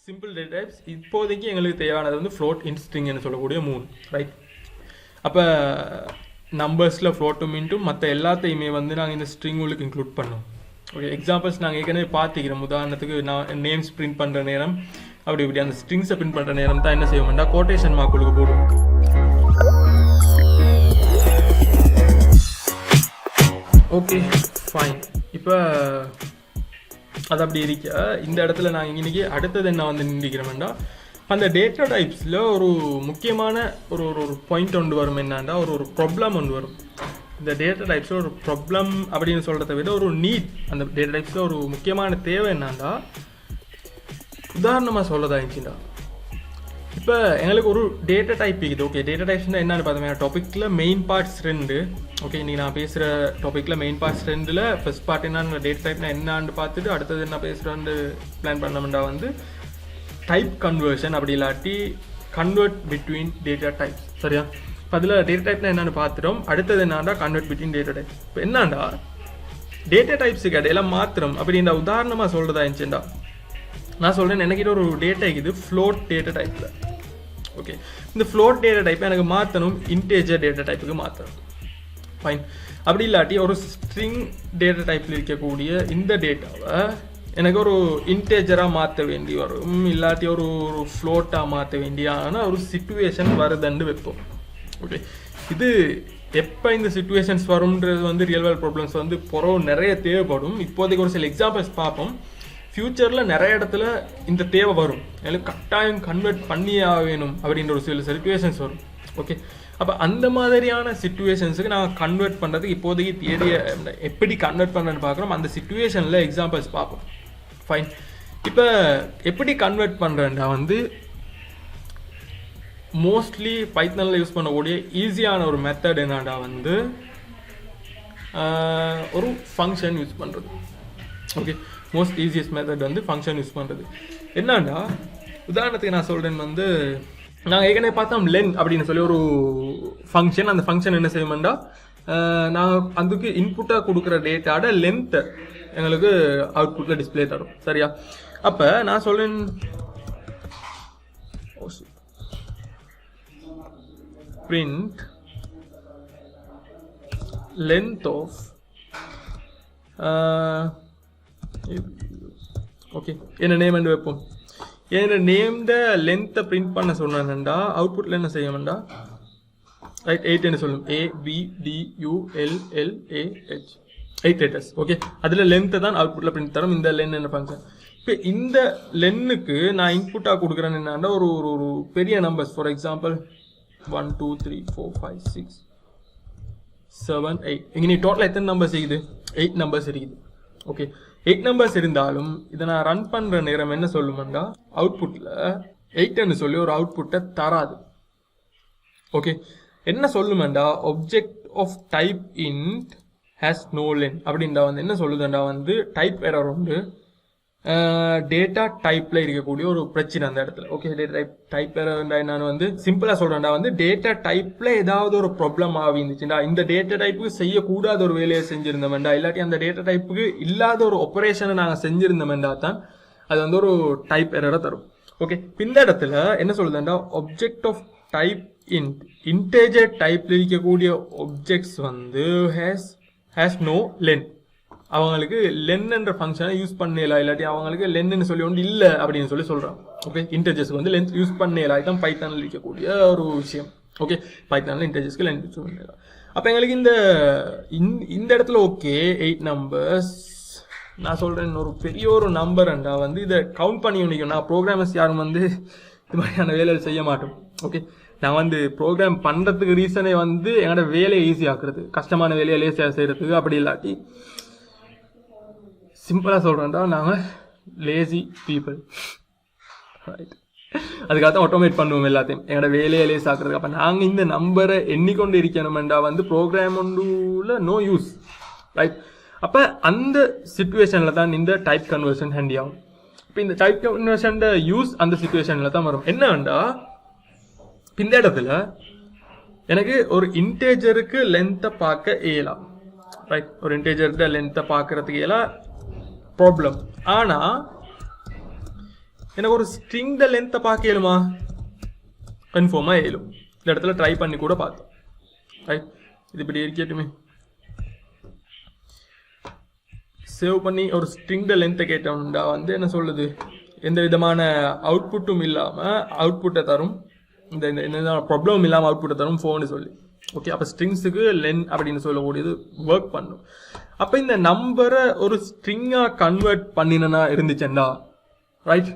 Simple data types இப்போதைக்கு எங்களுக்கு தேவையானது வந்து ஃப்ளோட் இன்ஸ்ட்ரிங்னு சொல்லக்கூடிய 3 ரைட். அப்போ நம்பர்ஸில் ஃப்ளோட்டும் இன்ட்டும் மற்ற எல்லாத்தையுமே வந்து நாங்கள் இந்த ஸ்ட்ரிங் உங்களுக்கு இன்க்ளூட் பண்ணோம். ஓகே, எக்ஸாம்பிள்ஸ் நாங்கள் ஏற்கனவே பார்த்துக்கிறோம். உதாரணத்துக்கு நான் நேம்ஸ் பிரிண்ட் பண்ணுற நேரம் அப்படி இப்படி அந்த ஸ்ட்ரிங்ஸை பிரிண்ட் பண்ணுற நேரம் தான் என்ன செய்வோம்டா கோட்டேஷன் மார்க்குகளுக்கு போடுவோம். Okay fine. இப்போ அது அப்படி இருக்க இந்த இடத்துல நாங்கள் இன்னைக்கு அடுத்தது என்ன வந்து நின்றுக்கிறோம்டா அந்த டேட்டா டைப்ஸில் ஒரு முக்கியமான ஒரு ஒரு பாயிண்ட் ஒன்று வரும். என்னன்னா ஒரு ப்ராப்ளம் ஒன்று வரும். இந்த டேட்டா டைப்ஸில் ஒரு ப்ராப்ளம் அப்படின்னு சொல்கிறத விட ஒரு நீட், அந்த டேட்டா டைப்ஸில் ஒரு முக்கியமான தேவை என்னன்னா உதாரணமாக சொல்லதா இருந்துச்சுடா. இப்போ எங்களுக்கு ஒரு டேட்டா டைப் இருக்குது. ஓகே, டேட்டா டைப்ஸ்னால் என்னென்னு பார்த்தோம்னா டாப்பிக்கில் மெயின் பார்ட்ஸ் 2. ஓகே, இன்றைக்கி நான் பேசுகிற டாப்பிக்கில் மெயின் பார்ட்ஸ் 2ல் ஃபர்ஸ்ட் பார்ட் என்னென்ன டேட்டா டைப்னா என்னான்னு பார்த்துட்டு அடுத்தது என்ன பேசுகிறேன்னு பிளான் பண்ணோம்னா வந்து டைப் கன்வர்ஷன் அப்படி இல்லாட்டி கன்வெர்ட் பிட்வீன் டேட்டா டைப்ஸ். சரியா? இப்போ அதில் டேட்டா டைப்னா என்னென்னு பார்த்துட்டோம். அடுத்தது என்னன்னா கன்வெர்ட் பிட்வீன் டேட்டா டைப். இப்போ என்னண்டா டேட்டா டைப்ஸுக்கு இடையில மாத்திரம் அப்படின்ற உதாரணமாக சொல்கிறதா இருந்துச்சுண்டா நான் சொல்கிறேன். எனக்கிட்ட ஒரு டேட்டா இருக்குது ஃப்ளோட் டேட்டா டைப்பில். ஓகே, இந்த ஃப்ளோட் டேட்டா டைப்பை எனக்கு மாற்றணும் இன்டேஜர் டேட்டா டைப்புக்கு மாற்றணும். ஃபைன். அப்படி இல்லாட்டி ஒரு ஸ்ட்ரிங் டேட்டா டைப்பில் இருக்கக்கூடிய இந்த டேட்டாவை எனக்கு ஒரு இன்டேஜராக மாற்ற வேண்டி வரும், இல்லாட்டி ஒரு ஃப்ளோட்டாக மாற்ற வேண்டியான ஒரு சிச்சுவேஷன் வருதுன்னு வைப்போம். ஓகே, இது எப்போ இந்த சிச்சுவேஷன்ஸ் வரும்ன்றது வந்து ரியல் வேர்ல்ட் ப்ராப்ளம்ஸ் வந்து நிறைய தேவைப்படும். இப்போதைக்கு ஒரு சில எக்ஸாம்பிள்ஸ் பார்ப்போம். ஃப்யூச்சரில் நிறைய இடத்துல இந்த தேவை வரும். எனக்கு கட்டாயம் கன்வெர்ட் பண்ணியே வேணும் அப்படின்ற ஒரு சில சிச்சுவேஷன்ஸ் வரும். ஓகே, அப்போ அந்த மாதிரியான சிச்சுவேஷன்ஸுக்கு நாங்கள் கன்வெர்ட் பண்ணுறதுக்கு இப்போதைக்கு தேடிய எப்படி கன்வெர்ட் பண்ணுறேன்னு பார்க்குறோம். அந்த சிச்சுவேஷனில் எக்ஸாம்பிள்ஸ் பார்ப்போம். ஃபைன். இப்போ எப்படி கன்வெர்ட் பண்ணுறேன்டா வந்து மோஸ்ட்லி பைத்தானில் யூஸ் பண்ணக்கூடிய ஈஸியான ஒரு மெத்தட் என்னடா வந்து ஒரு ஃபங்க்ஷன் யூஸ் பண்ணுறது. ஓகே, மோஸ்ட் ஈஸியஸ்ட் மெத்தட் வந்து ஃபங்க்ஷன் யூஸ் பண்ணுறது. என்னண்டா உதாரணத்துக்கு நான் சொல்கிறேன் வந்து நாங்கள் ஏற்கனவே பார்த்தோம் லென் அப்படின்னு சொல்லி ஒரு ஃபங்க்ஷன். அந்த ஃபங்க்ஷன் என்ன செய்வோம்டா நாங்கள் அதுக்கு இன்புட்டாக கொடுக்குற டேட்டாவோட லென்த்தை எங்களுக்கு அவுட்புட்டில் டிஸ்பிளே தரும். சரியா? அப்போ நான் சொல்றேன் print length of ஓகே என்ன நேம் என்று வைப்போம். என்ன நேம்ட லென்த்தை பிரிண்ட் பண்ண சொன்னா அவுட்புட்டில் என்ன செய்யணும்டா ரைட் 8 என்று சொல்லும். ABDULLAH 8 letters. ஓகே, அதில் லென்த்தை தான் அவுட்புட்டில் பிரிண்ட் தரும். இந்த லென் என்ன ஃபங்க்ஷன். இப்போ இந்த லென்னுக்கு நான் இன்புட்டாக கொடுக்குறேன்னு என்னன்னா ஒரு ஒரு பெரிய நம்பர்ஸ். For example 1 2 3 4 5 6 7 8. இங்கே நீ டோட்டலாக எத்தனை நம்பர்ஸ் இருக்குது? 8 நம்பர்ஸ் இருக்குது. ஓகே, 8 நம்பர்ஸ் இருந்தாலும் இதை நான் ரன் பண்ணுற நேரம் என்ன சொல்லுமெண்டா அவுட்புட்டில் 8ன்னு சொல்லி ஒரு அவுட்புட்டை தராது. ஓகே, என்ன சொல்லுமெண்டா object of type int has no len அப்படின்றா வந்து என்ன சொல்லுதுண்டா வந்து டைப் எரர் உண்டு. டேட்டா டைப்பில் இருக்கக்கூடிய ஒரு பிரச்சனை அந்த இடத்துல. ஓகே, டேட்டா டைப் எரர்ண்டா நான் வந்து சிம்பிளாக சொல்கிறேன்டா வந்து டேட்டா டைப்பில் ஏதாவது ஒரு ப்ராப்ளம் ஆகிருந்துச்சுண்டா இந்த டேட்டா டைப்புக்கு செய்யக்கூடாத ஒரு வேலையை செஞ்சுருந்தோம்டா இல்லாட்டி அந்த டேட்டா டைப்புக்கு இல்லாத ஒரு ஆப்ரேஷனை நாங்கள் செஞ்சுருந்தோம்டா தான் அது வந்து ஒரு டைப் எரரை தரும். ஓகே, இந்த இடத்துல என்ன சொல்லுதுண்டா ஆப்ஜெக்ட் ஆஃப் டைப் இன்ட் இன்டேஜர் டைப்பில் இருக்கக்கூடிய ஆப்ஜெக்ட்ஸ் வந்து ஹேஸ் நோ லென். அவங்களுக்கு லென் என்ற ஃபங்க்ஷனை யூஸ் பண்ணலாம் இல்லாட்டி அவங்களுக்கு லென்னு சொல்லி ஒன்று இல்லை அப்படின்னு சொல்லி சொல்கிறாங்க. ஓகே, இன்டர்ஜர்ஸ்க்கு வந்து லென்த் யூஸ் பண்ணலாம். இதுதான் பைத்தானில் இருக்கக்கூடிய ஒரு விஷயம். ஓகே, பைத்தானில் இன்டர்ஜர்ஸ்க்கு லென்த் யூஸ் பண்ணலாம். அப்போ எங்களுக்கு இந்த இடத்துல ஓகே 8 நம்பர்ஸ் நான் சொல்கிறேன். ஒரு பெரிய ஒரு நம்பர்ண்டா வந்து இதை கவுண்ட் பண்ணி முடிக்கும். நான் ப்ரோக்ராமர்ஸ் யாரும் வந்து இது மாதிரியான வேலைகள் செய்ய மாட்டோம். ஓகே, நான் வந்து ப்ரோக்ராம் பண்ணுறதுக்கு ரீசனே வந்து என்னோட வேலையை ஈஸியாக்குறது, கஷ்டமான வேலையை லேசியாக செய்கிறதுக்கு. அப்படி இல்லாட்டி சிம்பிளாக சொல்கிறேன்டா நாங்கள் லேசி பீப்புள். ரைட், அதுக்காக தான் ஆட்டோமேட் பண்ணுவோம் எல்லாத்தையும் எங்களோட வேலையை லேஸ் ஆக்குறதுக்கு. அப்போ நாங்கள் இந்த நம்பரை எண்ணிக்கொண்டு இருக்கணுமெண்டா வந்து ப்ரோக்ராம் ஒன்றுல நோ யூஸ். ரைட், அப்போ அந்த சிச்சுவேஷனில் தான் இந்த டைப் கன்வர்ஷன் ஹேண்டி ஆகும். இப்போ இந்த டைப் கன்வர்ஷன் யூஸ் அந்த சிச்சுவேஷனில் தான் வரும். என்னண்டா இந்த இடத்துல எனக்கு ஒரு இன்டேஜருக்கு லென்த்தை பார்க்க இயலாம். ரைட், ஒரு இன்டேஜருக்கு லென்த்தை பார்க்கறதுக்கு இயலாம் ப்ராப்ளம். ஆனால் எனக்கு ஒரு ஸ்ட்ரிங் லென்த்தை பார்க்க இயலுமா? கன்ஃபார்மாக இயலும். இந்த இடத்துல ட்ரை பண்ணி கூட பார்த்தோம். ரைட், இது இப்படி இருக்கட்டுமே. சேவ் பண்ணி ஒரு ஸ்ட்ரிங் லென்த்தை கேட்டோம்டா வந்து என்ன சொல்லுது, எந்த விதமான அவுட்புட்டும் இல்லாமல் அவுட்புட்டை தரும், இந்த எந்த ப்ராப்ளமும் இல்லாமல் அவுட்புட்டை தரும் ஃபோன்னு சொல்லி. ஓகே, அப்போ ஸ்ட்ரிங்ஸுக்கு லென் அப்படின்னு சொல்லக்கூடியது ஒர்க் பண்ணும். அப்போ இந்த நம்பரை ஒரு ஸ்ட்ரிங்காக கன்வெர்ட் பண்ணினா இருந்துச்சுண்டா, ரைட்,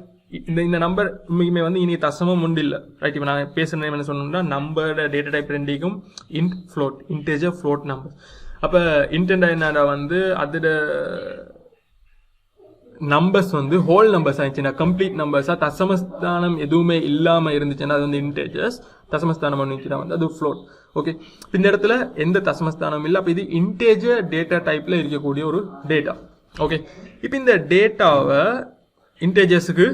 இந்த நம்பர் உண்மையுமே வந்து இனி தசமம் உண்டு இல்லை. ரைட், இப்போ நான் பேசுகிறேன் என்ன சொன்னோம்னா நம்பரோட டேட்டா டைப் ரெண்டிக்கும் int float, integer float number. அப்போ இன்டெண்டா என்னடா வந்து அதோட நம்பர்ஸ் வந்து ஹோல் நம்பர்ஸ் ஆயிடுச்சுன்னா, கம்ப்ளீட் நம்பர்ஸாக தசமஸ்தானம் எதுவுமே இல்லாமல் இருந்துச்சுன்னா அது வந்து இன்டேஜர்ஸ், தசமஸ்தானம் வந்துச்சுன்னா வந்து அது ஃப்ளோட். ஓகே, இந்த இடத்துல எந்த தசமஸ்தானம் இல்லை. அப்போ இது இன்டேஜர் டேட்டா டைப்பில் இருக்கக்கூடிய ஒரு டேட்டா. ஓகே, இப்போ இந்த டேட்டாவை இன்டேஜர்ஸுக்கு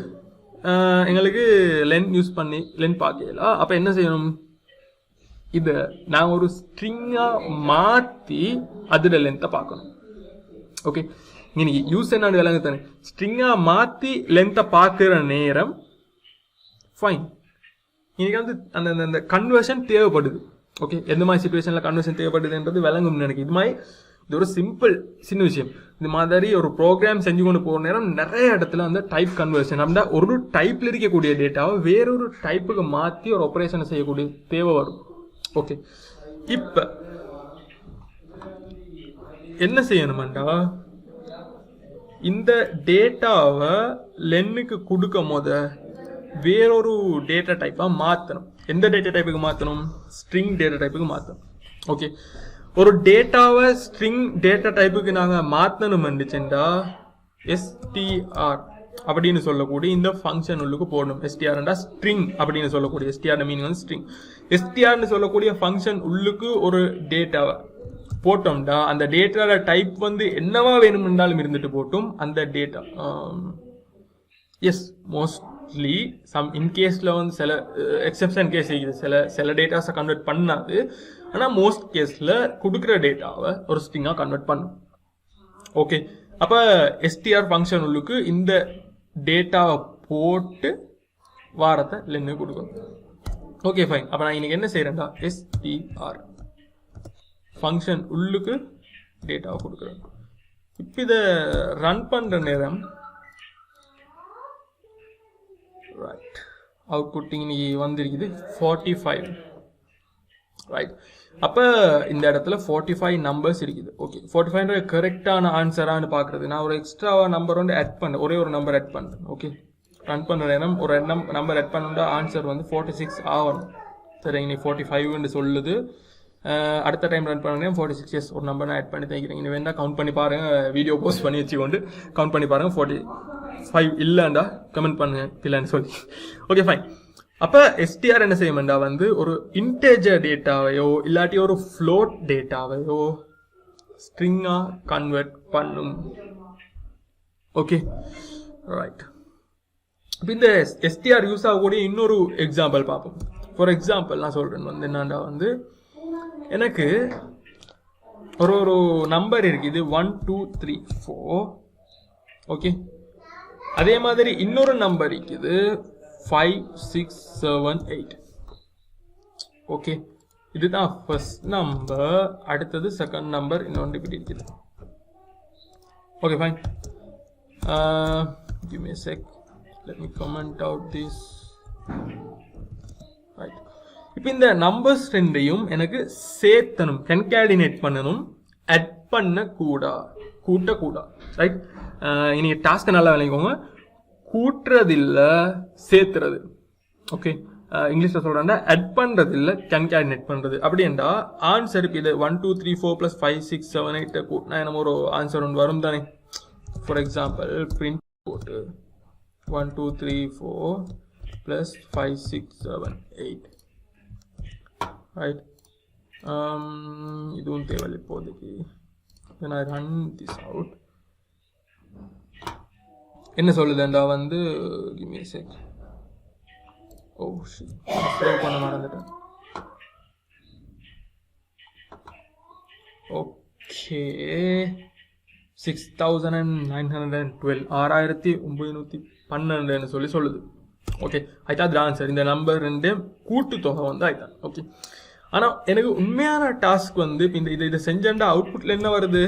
எங்களுக்கு லென் யூஸ் பண்ணி லென் பார்க்கலாம். அப்போ என்ன செய்யணும், இதை நான் ஒரு ஸ்ட்ரிங்காக மாற்றி அதோட லென்த்தை பார்க்கணும். ஓகே, இன்னைக்கு யூஸ் என்ன விளங்கு தானே, ஸ்ட்ரிங்காக மாற்றி லென்த்தை பார்க்குற நேரம் ஃபைன். இன்னைக்கு வந்து அந்த கன்வர்ஷன் தேவைப்படுது. ஓகே, எந்த மாதிரி சுச்சுவேஷனில் கன்வர்ஷன் தேவைப்படுதுன்றது விளங்கும் எனக்கு. இது ஒரு சிம்பிள் சின்ன விஷயம். இந்த மாதிரி ஒரு ப்ரோக்ராம் செஞ்சு கொண்டு போகிற நேரம் நிறைய இடத்துல வந்து டைப் கன்வர்ஷன், அப்படின்னா ஒரு டைப்பில் இருக்கக்கூடிய டேட்டாவை வேறொரு டைப்புக்கு மாற்றி ஒரு ஆப்ரேஷனை செய்யக்கூடிய தேவை வரும். ஓகே, இப்போ என்ன செய்யணுமாண்டா, இந்த டேட்டாவை லென்னுக்கு கொடுக்கும் போத வேறொரு டேட்டா டைப்பாக மாற்றணும். எந்த டேட்டா டைப்புக்கு மாற்றணும்? ஸ்ட்ரிங் டேட்டா டைப்புக்கு மாற்றணும். ஓகே, ஒரு டேட்டாவை ஸ்ட்ரிங் டேட்டா டைப்புக்கு நாங்கள் மாற்றணும் வந்துச்சுண்டா எஸ்டிஆர் அப்படின்னு சொல்லக்கூடிய இந்த ஃபங்க்ஷன் உள்ளுக்கு போடணும். எஸ்டிஆர்ண்டா ஸ்ட்ரிங் அப்படின்னு சொல்லக்கூடிய, எஸ்டிஆர் மீனிங் வந்து ஸ்ட்ரிங். எஸ்டிஆர்னு சொல்லக்கூடிய ஃபங்க்ஷன் உள்ளுக்கு ஒரு டேட்டாவை போட்டோம்டா அந்த டேட்டாவோட டைப் வந்து என்னவா வேணும்னாலும் இருந்துட்டு போட்டும் அந்த டேட்டா எஸ் மோஸ்ட்லி சம் இன்கேஸில் வந்து சில எக்ஸப்ஷன் கேஸ் இருக்குது, சில டேட்டாஸை கன்வெர்ட் பண்ணாது. ஆனால் மோஸ்ட் கேஸில் கொடுக்குற டேட்டாவை ஒரு ஸ்ட்ரிங்காக கன்வெர்ட் பண்ணும். ஓகே, அப்போ எஸ்டிஆர் ஃபங்க்ஷன் உள்ளுக்கு இந்த டேட்டாவை போட்டு வாரத்தை லென்னு கொடுக்கணும். Okay fine. அப்போ நான் இன்னைக்கு என்ன செய்கிறேன்டா, எஸ்டிஆர் ஃபங்க்ஷன் உள்ளுக்கு டேட்டாவை கொடுக்குறேன். இப்போ இதை ரன் பண்ணுற நேரம் ரைட் அவுட்புட் இன்னைக்கு வந்திருக்குது 45. ரைட், அப்போ இந்த இடத்துல 45 நம்பர்ஸ் இருக்குது. ஓகே, 45 கரெக்டான ஆன்சரானு பார்க்குறது நான் ஒரு எக்ஸ்ட்ராவாக நம்பர் வந்து ஆட் பண்ணேன், ஒரே ஒரு நம்பர் ஆட் பண்ணுறேன். ஓகே, ரன் பண்ணுற நேரம் ஒரு நம்பர் ஆட் பண்ணுறா ஆன்சர் வந்து 46 ஆகணும். சரி, இன்னைக்கு 45 சொல்லுது. அடுத்த டைம் ரன் பண்ணுறேன் 46. எஸ், ஒரு நம்பர் நான் ஆட் பண்ணி தைக்கிறேன். இனி வேணா கவுண்ட் பண்ணி பாருங்கள், வீடியோ போஸ்ட் பண்ணி வச்சுக்கொண்டு கவுண்ட் பண்ணி பாருங்கள். 45 இல்லைண்டா கமெண்ட் பண்ணுங்க இல்லைன்னு சொல்லி. Okay fine. அப்போ எஸ்டிஆர் என்ன செய்யணும்டா வந்து ஒரு இன்டேஜர் டேட்டாவையோ இல்லாட்டி ஒரு ஃப்ளோட் டேட்டாவையோ ஸ்ட்ரிங்காக கன்வெர்ட் பண்ணும். Okay right. இப்போ இந்த எஸ்டிஆர் யூஸ் ஆகக்கூடிய இன்னொரு எக்ஸாம்பிள் பார்ப்போம். ஃபார் எக்ஸாம்பிள் நான் சொல்கிறேன் வந்து என்னண்டா வந்து எனக்கு ஒரு நம்பர் இருக்குது 1 2 3 4. ஓகே, அதே மாதிரி இன்னொரு நம்பர் இருக்குது 5 6 7 8. ஓகே, இதுதான் ஃபர்ஸ்ட் நம்பர், அடுத்தது செகண்ட் நம்பர், இன்னொன்று இப்படி இருக்குது. Okay fine. Give me a sec, let me comment out this. Right, இப்போ இந்த நம்பர்ஸ் ரெண்டையும் எனக்கு சேர்த்தணும், கன்கார்டினேட் பண்ணணும், அட் கூட்டக்கூடாது. ரைட், இன்னைக்கு டாஸ்க்கை நல்லா விளங்கிக்கோங்க. கூட்டுறது இல்லை, சேர்த்துறது. ஓகே, இங்கிலீஷில் சொல்கிறேன்டா அட் பண்ணுறது இல்லை, கன்கார்டினேட் பண்ணுறது. அப்படின்டா ஆன்சர் இப்போ இது 1 2 3 4 + 5 6 7 8 கூட்டினா நம்ம ஒரு ஆன்சர் ஒன்று வரும் தானே. ஃபார் எக்ஸாம்பிள் பிரிண்ட் போட்டு 1 2 3 4 + 5 6 7 8. ரைட், இதுவும் தேவையில்லை இப்போதைக்கு. when I run this out என்ன சொல்லுதுண்டா வந்து give me a sec. oh shit, save பண்ண மறந்துட்டேன். ஓகே, 6912 6912 12 சொல்லி சொல்லுது. ஓகே, ஆயிட்டா அது ஆன்சர். இந்த நம்பர் 2 கூட்டுத்தொகை வந்து ஆயிட்டா. ஓகே, ஆனால் எனக்கு உண்மையான டாஸ்க் வந்து இப்போ இந்த இதை செஞ்சேன்டா அவுட்புட்டில் என்ன வருது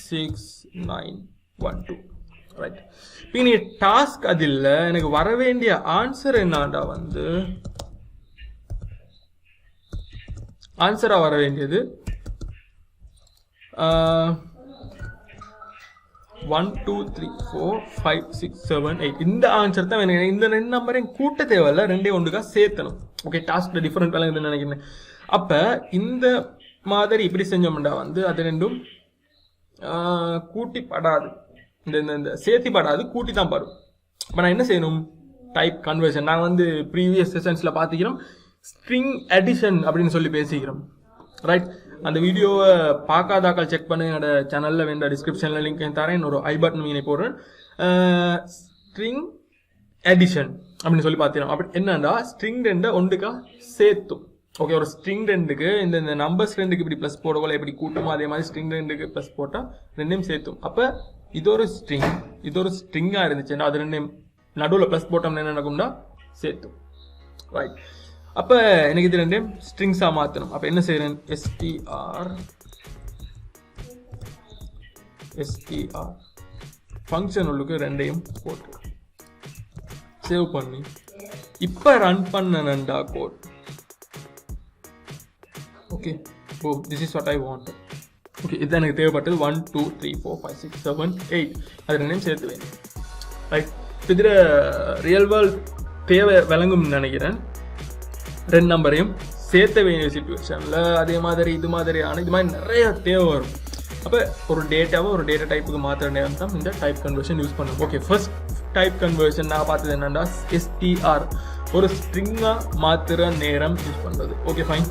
6912. ரைட், இப்போ நீ டாஸ்க் அது இல்லை, எனக்கு வர வேண்டிய ஆன்சர் என்னாண்டா வந்து ஆன்சராக வர வேண்டியது 1 2 3 4 5 6 7 8. இந்த ஆன்சர் தான் எனக்கு. இந்த 2 நம்பரையும் கூட்ட தேவையில்ல, 2 ஒன்றுக்கா சேர்த்தணும். ஓகே, டாஸ்க்ல டிஃபரெண்ட் விளங்குதுன்னு நினைக்கிறேன். அப்போ இந்த மாதிரி இப்படி செஞ்சோம்டா வந்து அது 2ம் கூட்டி படாது, இந்த சேர்த்தி படாது, கூட்டி தான் படும். இப்போ நான் என்ன செய்யணும், டைப் கன்வர்ஷன். நான் வந்து ப்ரீவியஸ் செஷன்ஸில் பார்த்துக்கிறோம் ஸ்ட்ரிங் அடிஷன் அப்படின்னு சொல்லி பேசிக்கிறோம். ரைட், அந்த வீடியோவை பார்க்காதாக்கள் செக் பண்ணி என்னோட சேனலில் வேண்ட டிஸ்கிரிப்ஷனில் லிங்க் தரேன், ஒரு ஐ பட்டன் மீனை போடுறேன். ஸ்ட்ரிங் அடிஷன் அப்படின்னு சொல்லி பார்த்துக்கிறோம். அப்படி என்னன்னா ஸ்ட்ரிங் 2 ஒன்றுக்கா சேர்த்தும். ஓகே, ஒரு ஸ்ட்ரிங் 2க்கு இந்த நம்பர்ஸ் 2க்கு இப்படி ப்ளஸ் போடக்கூட எப்படி கூட்டுமோ அதே மாதிரி ஸ்ட்ரிங் 2க்கு ப்ளஸ் போட்டால் 2ம் சேர்த்தும். அப்போ இது ஒரு ஸ்ட்ரிங்காக இருந்துச்சுன்னா அது 2 நடுவில் ப்ளஸ் போட்டோம்னா என்ன நடக்கும்னா சேர்த்தும். ரைட், அப்போ எனக்கு இது 2 ஸ்ட்ரிங்ஸாக மாற்றணும். அப்போ என்ன செய்கிறேன், str ஃபங்க்ஷன் உள்ளுக்கு 2யும் போட்டு சேவ் பண்ணி இப்போ ரன் பண்ணணும்டா code. Okay, oh this is what I want. Okay, இதுதான் எனக்கு தேவைப்பட்டது. 1 2 3 4 5 6 7 8 அது 2யும் சேர்த்து வேணும். ரைட், இதில் ரியல் வேர்ல்ட் தேவை விளங்கும்னு நினைக்கிறேன். 2 நம்பரையும் சேர்த்த வேண்டிய சிச்சுவேஷனில் அதே மாதிரி இது மாதிரி நிறைய தேவை வரும். அப்போ ஒரு டேட்டாவை ஒரு டேட்டா டைப்புக்கு மாற்ற நேரம் தான் இந்த டைப் கன்வர்ஷன் யூஸ் பண்ணும். ஓகே, ஃபர்ஸ்ட் டைப் கன்வர்ஷன் நான் பார்த்தது என்னன்னா str ஒரு ஸ்ட்ரிங்காக மாற்றுற நேரம் யூஸ் பண்ணுறது. Okay fine.